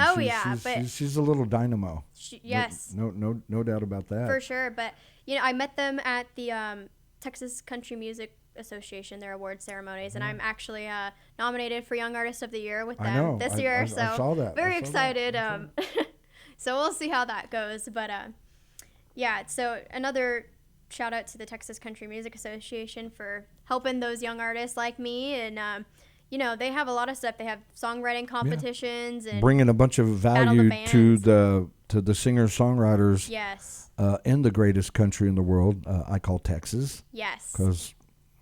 And she's a little dynamo. Yes. No doubt about that. For sure, but I met them at the Texas Country Music Association, their award ceremonies, and I'm actually nominated for Young Artist of the Year with them this year. So I saw that. Very excited. So we'll see how that goes. But so another shout out to the Texas Country Music Association for helping those young artists like me. And they have a lot of stuff. They have songwriting competitions and bringing a bunch of value to the singer-songwriters. Yes. In the greatest country in the world, I call Texas. Yes. Because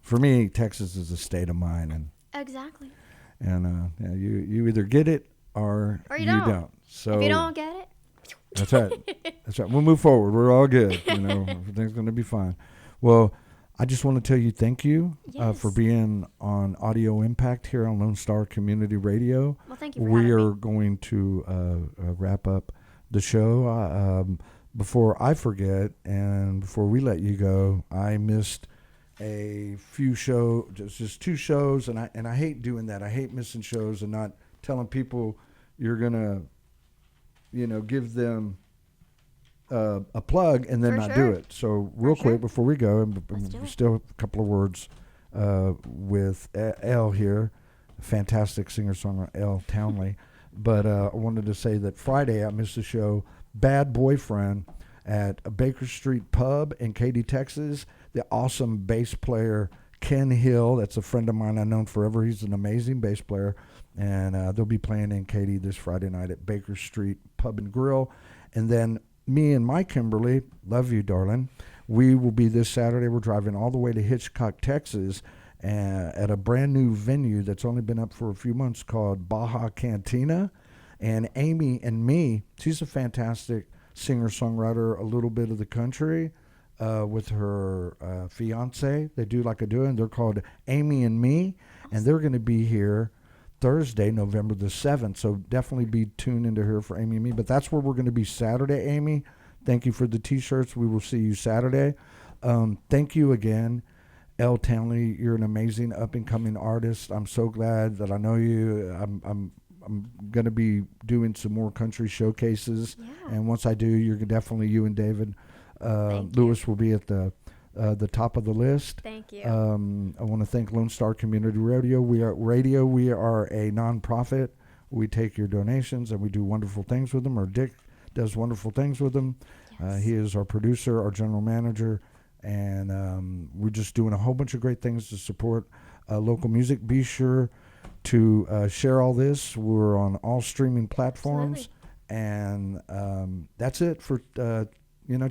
for me, Texas is a state of mind, and exactly. And you either get it or you don't. So if you don't get it, that's right. That's right. We'll move forward. We're all good. Everything's going to be fine. Well, I just want to tell you thank you for being on Audio Impact here on Lone Star Community Radio. Well, thank you for having me. We are going to wrap up the show. Before I forget, and before we let you go, I missed a few shows, just 2 shows, and I hate doing that. I hate missing shows and not telling people you're gonna, give them a plug and then not do it. So real quick before we go, and still a couple of words with Elle here, fantastic singer-songwriter Elle Townley. But I wanted to say that Friday I missed the show Bad Boyfriend at a Baker Street Pub in Katy, Texas. The awesome bass player Ken Hill, that's a friend of mine I've known forever. He's an amazing bass player, and they'll be playing in Katy this Friday night at Baker Street Pub and Grill. And then me and my Kimberly, love you, darling, we will be this Saturday. We're driving all the way to Hitchcock, Texas, at a brand new venue that's only been up for a few months called Baja Cantina. And Amy and me, she's a fantastic singer-songwriter, a little bit of the country, with her fiance. They do like a duo, and they're called Amy and Me, and they're going to be here Thursday, November the 7th. So definitely be tuned into her for Amy and me. But that's where we're going to be Saturday, Amy. Thank you for the T-shirts. We will see you Saturday. Thank you again, Elle Townley. You're an amazing up-and-coming artist. I'm so glad that I know you. I'm going to be doing some more country showcases. Yeah. And once I do, you're definitely, you and David Lewis will be at the top of the list. Thank you. I want to thank Lone Star Community Radio. We are a nonprofit. We take your donations and we do wonderful things with them. Or Dick does wonderful things with them. Yes. He is our producer, our general manager, and we're just doing a whole bunch of great things to support local music. Be sure to share all this. We're on all streaming platforms. Absolutely. And that's it for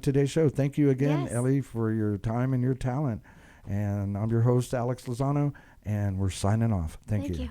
today's show. Thank you again, Yes. Ellie, for your time and your talent. And I'm your host, Alex Lozano, and we're signing off. Thank you. You.